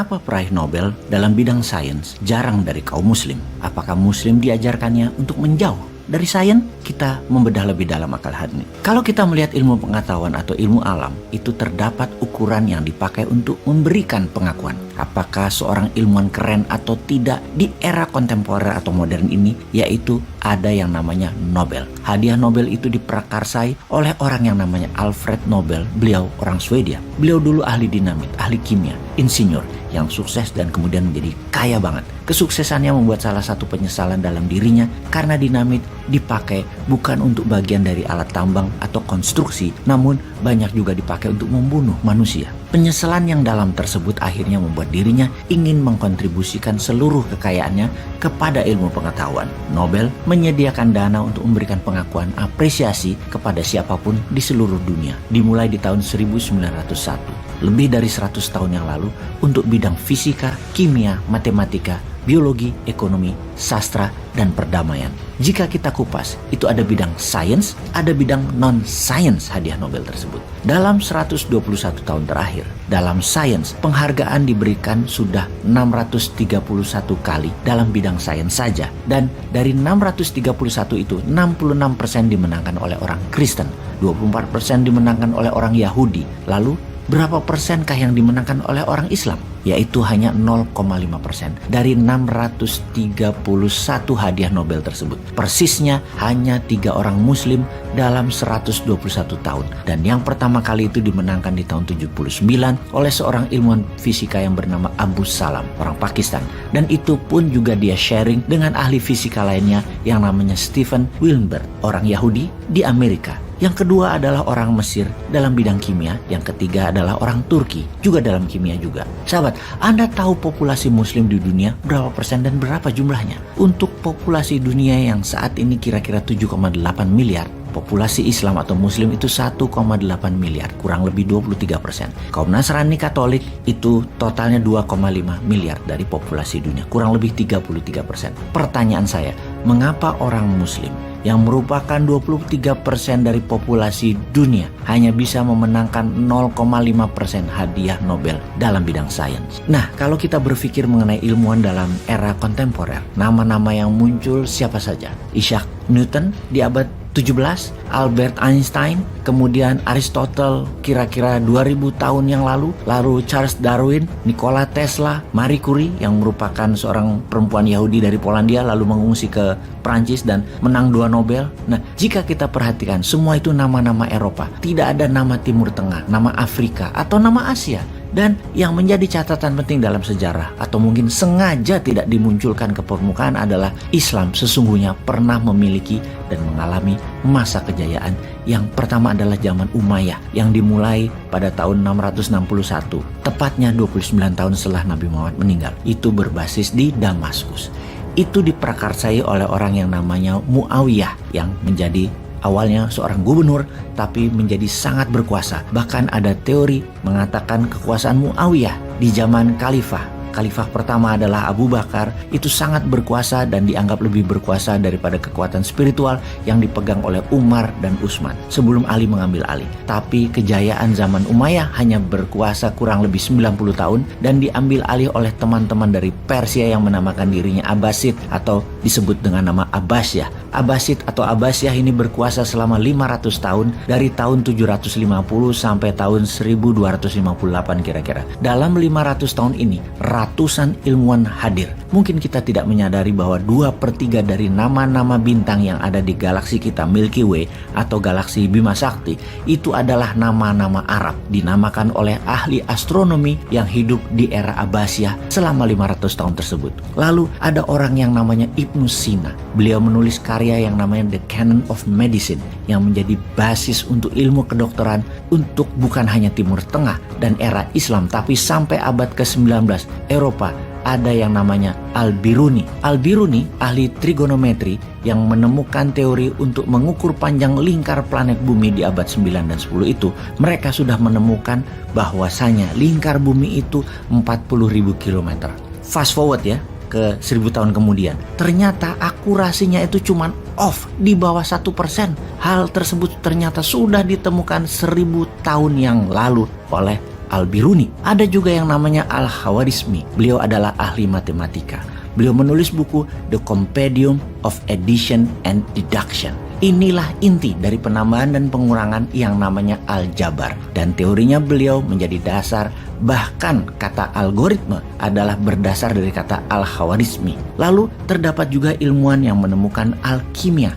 mengapa peraih Nobel dalam bidang sains jarang dari kaum muslim? Apakah muslim diajarkannya untuk menjauh dari sains? Kita membedah lebih dalam akal ini. Kalau kita melihat ilmu pengetahuan atau ilmu alam, itu terdapat ukuran yang dipakai untuk memberikan pengakuan. Apakah seorang ilmuwan keren atau tidak di era kontemporer atau modern ini, yaitu ada yang namanya Nobel. Hadiah Nobel itu diprakarsai oleh orang yang namanya Alfred Nobel. Beliau orang Swedia. Beliau dulu ahli dinamit, ahli kimia, insinyur yang sukses dan kemudian menjadi kaya banget. Kesuksesannya membuat salah satu penyesalan dalam dirinya karena dinamit dipakai bukan untuk bagian dari alat tambang atau konstruksi, namun banyak juga dipakai untuk membunuh manusia. Penyesalan yang dalam tersebut akhirnya membuat dirinya ingin mengkontribusikan seluruh kekayaannya kepada ilmu pengetahuan. Nobel menyediakan dana untuk memberikan pengakuan apresiasi kepada siapapun di seluruh dunia, dimulai di tahun 1901. Lebih dari 100 tahun yang lalu untuk bidang fisika, kimia, matematika, biologi, ekonomi, sastra, dan perdamaian. Jika kita kupas, itu ada bidang sains, ada bidang non-sains hadiah Nobel tersebut. Dalam 121 tahun terakhir, dalam sains, penghargaan diberikan sudah 631 kali dalam bidang sains saja. Dan dari 631 itu, 66% dimenangkan oleh orang Kristen, 24% dimenangkan oleh orang Yahudi. Lalu, berapa persenkah yang dimenangkan oleh orang Islam? Yaitu hanya 0,5% dari 631 hadiah Nobel tersebut. Persisnya hanya 3 orang muslim dalam 121 tahun. Dan yang pertama kali itu dimenangkan di tahun 79 oleh seorang ilmuwan fisika yang bernama Abu Salam, orang Pakistan. Dan itu pun juga dia sharing dengan ahli fisika lainnya yang namanya Stephen Wilbert, orang Yahudi di Amerika. Yang kedua adalah orang Mesir dalam bidang kimia. Yang ketiga adalah orang Turki juga dalam kimia juga. Sahabat, Anda tahu populasi muslim di dunia berapa persen dan berapa jumlahnya? Untuk populasi dunia yang saat ini kira-kira 7,8 miliar, populasi Islam atau Muslim itu 1,8 miliar, kurang lebih 23%. Kaum Nasrani Katolik itu totalnya 2,5 miliar dari populasi dunia, kurang lebih 33%. Pertanyaan saya, mengapa orang Muslim yang merupakan 23% dari populasi dunia hanya bisa memenangkan 0,5% hadiah Nobel dalam bidang sains? Nah, kalau kita berpikir mengenai ilmuwan dalam era kontemporer, nama-nama yang muncul siapa saja? Isaac Newton di abad 17, Albert Einstein, kemudian Aristotle kira-kira 2000 tahun yang lalu Charles Darwin, Nikola Tesla, Marie Curie yang merupakan seorang perempuan Yahudi dari Polandia lalu mengungsi ke Prancis dan menang 2 Nobel. Nah, jika kita perhatikan semua itu nama-nama Eropa, tidak ada nama Timur Tengah, nama Afrika atau nama Asia. Dan yang menjadi catatan penting dalam sejarah atau mungkin sengaja tidak dimunculkan ke permukaan adalah Islam sesungguhnya pernah memiliki dan mengalami masa kejayaan. Yang pertama adalah zaman Umayyah yang dimulai pada tahun 661, tepatnya 29 tahun setelah Nabi Muhammad meninggal. Itu berbasis di Damaskus. Itu diprakarsai oleh orang yang namanya Muawiyah yang menjadi awalnya seorang gubernur tapi menjadi sangat berkuasa. Bahkan ada teori mengatakan kekuasaan Muawiyah di zaman Khalifah pertama adalah Abu Bakar itu sangat berkuasa dan dianggap lebih berkuasa daripada kekuatan spiritual yang dipegang oleh Umar dan Utsman sebelum Ali mengambil alih. Tapi kejayaan zaman Umayyah hanya berkuasa kurang lebih 90 tahun dan diambil alih oleh teman-teman dari Persia yang menamakan dirinya Abbasid atau disebut dengan nama Abbasiyah. Abbasid atau Abbasiyah ini berkuasa selama 500 tahun dari tahun 750 sampai tahun 1258 kira-kira. Dalam 500 tahun ini ratusan ilmuwan hadir. Mungkin kita tidak menyadari bahwa 2/3 dari nama-nama bintang yang ada di galaksi kita Milky Way atau galaksi Bima Sakti itu adalah nama-nama Arab dinamakan oleh ahli astronomi yang hidup di era Abbasiyah selama 500 tahun tersebut. Lalu ada orang yang namanya Ibnu Sina. Beliau menulis karya yang namanya The Canon of Medicine yang menjadi basis untuk ilmu kedokteran untuk bukan hanya Timur Tengah dan era Islam tapi sampai abad ke-19 Eropa. Ada yang namanya Al-Biruni. Al-Biruni ahli trigonometri yang menemukan teori untuk mengukur panjang lingkar planet bumi di abad 9 dan 10 itu. Mereka sudah menemukan bahwasanya lingkar bumi itu 40.000 km. Fast forward ya ke 1000 tahun kemudian, ternyata akurasinya itu cuma off di bawah 1%. Hal tersebut ternyata sudah ditemukan 1000 tahun yang lalu oleh Al-Biruni. Ada juga yang namanya Al-Khawarizmi. Beliau adalah ahli matematika. Beliau menulis buku The Compendium of Addition and Deduction. Inilah inti dari penambahan dan pengurangan yang namanya aljabar. Dan teorinya beliau menjadi dasar, bahkan kata algoritma adalah berdasar dari kata al-Khawarizmi. Lalu terdapat juga ilmuwan yang menemukan alkimia,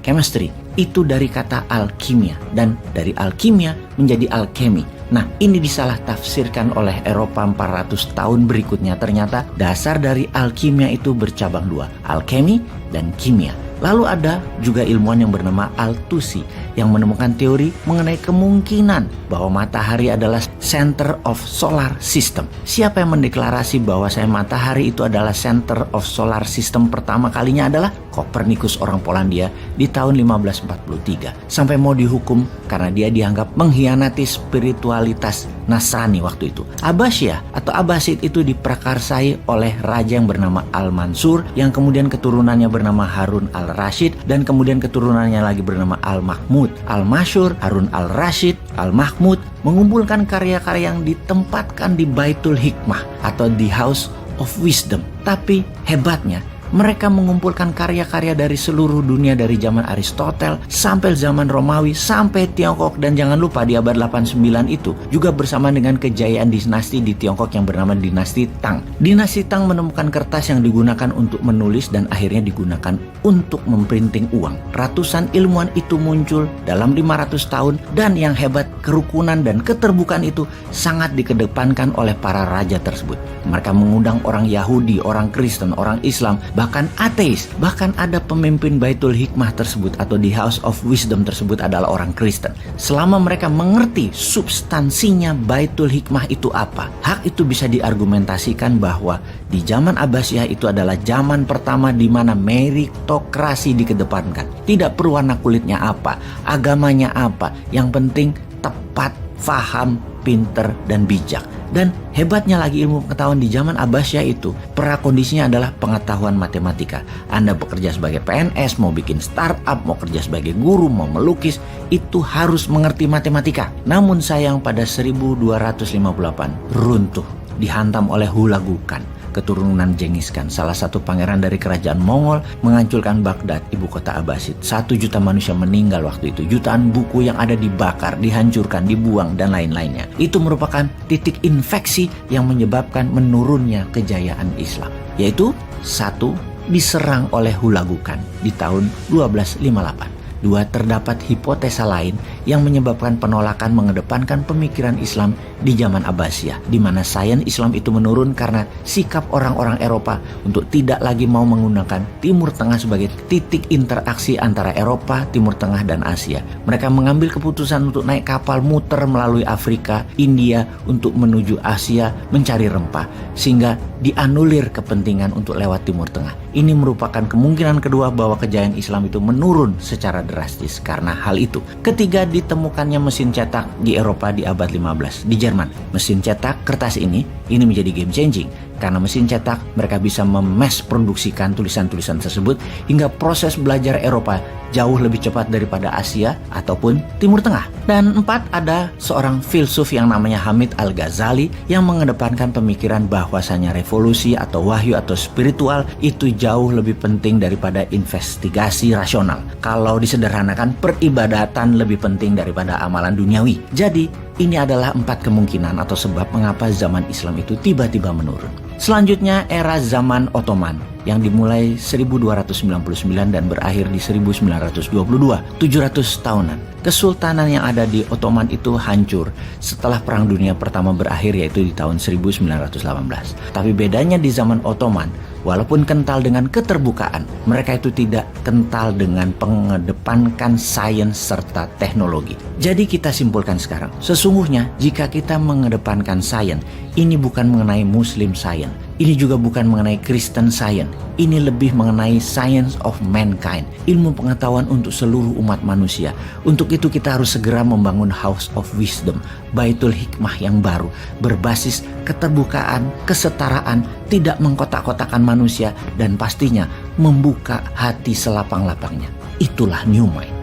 chemistry. Itu dari kata alkimia, dan dari alkimia menjadi alkemi. Nah, ini disalah tafsirkan oleh Eropa 400 tahun berikutnya. Ternyata dasar dari alkimia itu bercabang dua, alkemi dan kimia. Lalu ada juga ilmuwan yang bernama Al-Tusi yang menemukan teori mengenai kemungkinan bahwa matahari adalah center of solar system. Siapa yang mendeklarasi bahwa matahari itu adalah center of solar system pertama kalinya adalah Kopernikus, orang Polandia, di tahun 1543. Sampai mau dihukum karena dia dianggap mengkhianati spiritualitas Nasrani waktu itu. Abbasiyah atau Abbasid itu diprakarsai oleh raja yang bernama Al-Mansur, yang kemudian keturunannya bernama Harun Al-Rashid, dan kemudian keturunannya lagi bernama Al-Mahmud. Al-Masyur, Harun Al-Rashid, Al-Mahmud mengumpulkan karya-karya yang ditempatkan di Baitul Hikmah atau di House of Wisdom. Tapi hebatnya, mereka mengumpulkan karya-karya dari seluruh dunia, dari zaman Aristoteles sampai zaman Romawi sampai Tiongkok. Dan jangan lupa di abad 89 itu juga bersama dengan kejayaan dinasti di Tiongkok yang bernama dinasti Tang. Dinasti Tang menemukan kertas yang digunakan untuk menulis dan akhirnya digunakan untuk memprinting uang. Ratusan ilmuwan itu muncul dalam 500 tahun, dan yang hebat, kerukunan dan keterbukaan itu sangat dikedepankan oleh para raja tersebut. Mereka mengundang orang Yahudi, orang Kristen, orang Islam, bahkan ateis. Bahkan ada pemimpin Baitul Hikmah tersebut atau di House of Wisdom tersebut adalah orang Kristen. Selama mereka mengerti substansinya Baitul Hikmah itu apa, hak itu bisa diargumentasikan bahwa di zaman Abbasiyah itu adalah zaman pertama di mana meritokrasi dikedepankan. Tidak perlu warna kulitnya apa, agamanya apa, yang penting tepat, faham, pinter, dan bijak. Dan hebatnya lagi ilmu pengetahuan di zaman Abbasiyah itu, prakondisinya adalah pengetahuan matematika. Anda bekerja sebagai PNS, mau bikin startup, mau kerja sebagai guru, mau melukis, itu harus mengerti matematika. Namun sayang pada 1258 runtuh, dihantam oleh Hulagukan, keturunan Genghis Khan, salah satu pangeran dari kerajaan Mongol, menghancurkan Baghdad, ibu kota Abbasid. 1 juta manusia meninggal waktu itu. Jutaan buku yang ada dibakar, dihancurkan, dibuang, dan lain-lainnya. Itu merupakan titik infeksi yang menyebabkan menurunnya kejayaan Islam. Yaitu, 1, diserang oleh Hulagukan di tahun 1258. 2, terdapat hipotesa lain yang menyebabkan penolakan mengedepankan pemikiran Islam di zaman Abbasiyah, di mana sains Islam itu menurun karena sikap orang-orang Eropa untuk tidak lagi mau menggunakan Timur Tengah sebagai titik interaksi antara Eropa, Timur Tengah, dan Asia. Mereka mengambil keputusan untuk naik kapal muter melalui Afrika, India untuk menuju Asia mencari rempah, sehingga dianulir kepentingan untuk lewat Timur Tengah. Ini merupakan kemungkinan kedua bahwa kejayaan Islam itu menurun secara drastis karena hal itu. Ketiga, ditemukannya mesin cetak di Eropa di abad 15 di Jerman. Mesin cetak kertas ini menjadi game changing. Karena mesin cetak, mereka bisa memes produksikan tulisan-tulisan tersebut hingga proses belajar Eropa jauh lebih cepat daripada Asia ataupun Timur Tengah. Dan 4, ada seorang filsuf yang namanya Hamid Al-Ghazali yang mengedepankan pemikiran bahwasanya revolusi atau wahyu atau spiritual itu jauh lebih penting daripada investigasi rasional. Kalau disederhanakan, peribadatan lebih penting daripada amalan duniawi. Jadi, ini adalah 4 kemungkinan atau sebab mengapa zaman Islam itu tiba-tiba menurun. Selanjutnya era zaman Ottoman yang dimulai 1299 dan berakhir di 1922, 700 tahunan. Kesultanan yang ada di Ottoman itu hancur setelah Perang Dunia Pertama berakhir, yaitu di tahun 1918. Tapi bedanya di zaman Ottoman, walaupun kental dengan keterbukaan, mereka itu tidak kental dengan mengedepankan sains serta teknologi. Jadi kita simpulkan sekarang, sesungguhnya jika kita mengedepankan sains, ini bukan mengenai Muslim Science, ini juga bukan mengenai Kristen Science, ini lebih mengenai Science of Mankind, ilmu pengetahuan untuk seluruh umat manusia. Untuk itu kita harus segera membangun House of Wisdom, Baitul Hikmah yang baru, berbasis keterbukaan, kesetaraan, tidak mengkotak-kotakan manusia, dan pastinya membuka hati selapang-lapangnya. Itulah New Mind.